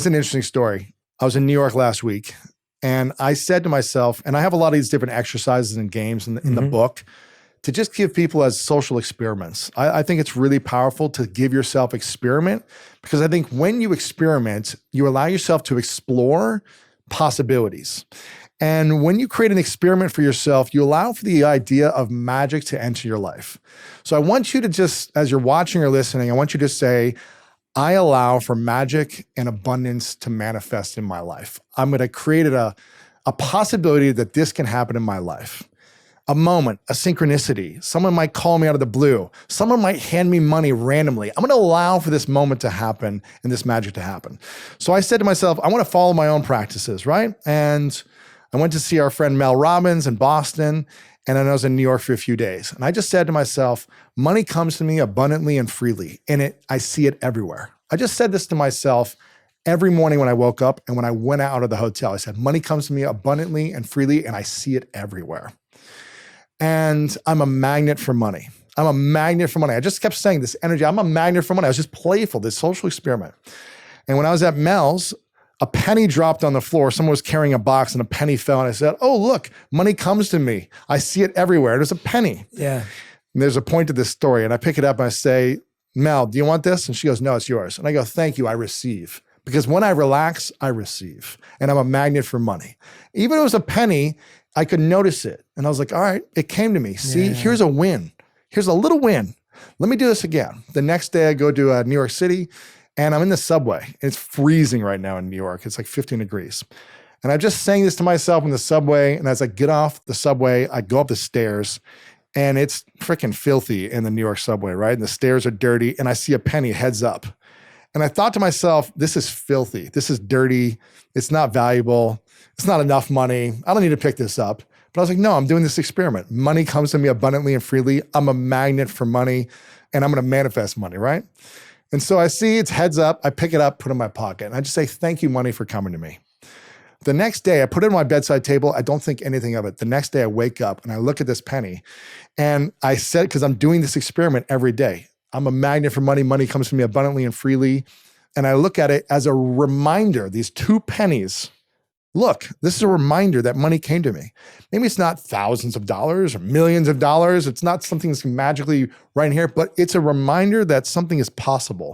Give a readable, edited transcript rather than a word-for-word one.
It's an interesting story. I was in New York last week and I said to myself, and I have a lot of these different exercises and games in the book to just give people as social experiments. I think it's really powerful to give yourself experiment because I think when you experiment, you allow yourself to explore possibilities. And when you create an experiment for yourself, you allow for the idea of magic to enter your life. So I want you to just, as you're watching or listening, I want you to say, I allow for magic and abundance to manifest in my life. I'm going to create a possibility that this can happen in my life. A moment, a synchronicity. Someone might call me out of the blue. Someone might hand me money randomly. I'm going to allow for this moment to happen and this magic to happen. So I said to myself, I want to follow my own practices, right? And I went to see our friend Mel Robbins in Boston, and then I was in New York for a few days. And I just said to myself, money comes to me abundantly and freely, and I see it everywhere. I just said this to myself every morning when I woke up and when I went out of the hotel. I said, money comes to me abundantly and freely, and I see it everywhere. And I'm a magnet for money. I'm a magnet for money. I just kept saying this energy. I'm a magnet for money. I was just playful, this social experiment. And when I was at Mel's, a penny dropped on the floor. Someone was carrying a box and a penny fell. And I said, oh, look, money comes to me. I see it everywhere. There's a penny. Yeah. And there's a point to this story. And I pick it up and I say, Mel, do you want this? And she goes, no, it's yours. And I go, thank you, I receive. Because when I relax, I receive. And I'm a magnet for money. Even if it was a penny, I could notice it. And I was like, all right, it came to me. See, here's a win. Here's a little win. Let me do this again. The next day I go to New York City and I'm in the subway. It's freezing right now in New York. It's like 15 degrees. And I'm just saying this to myself in the subway. And as I get off the subway, I go up the stairs and it's freaking filthy in the New York subway, right? And the stairs are dirty and I see a penny heads up. And I thought to myself, this is filthy. This is dirty. It's not valuable. It's not enough money. I don't need to pick this up. But I was like, no, I'm doing this experiment. Money comes to me abundantly and freely. I'm a magnet for money and I'm going to manifest money, right? And so I see it's heads up. I pick it up, put it in my pocket. And I just say, thank you, money, for coming to me. The next day, I put it on my bedside table. I don't think anything of it. The next day, I wake up and I look at this penny. And I said, because I'm doing this experiment every day, I'm a magnet for money. Money comes to me abundantly and freely. And I look at it as a reminder, these 2 pennies. Look, this is a reminder that money came to me. Maybe it's not thousands of dollars or millions of dollars. It's not something that's magically right here, but it's a reminder that something is possible.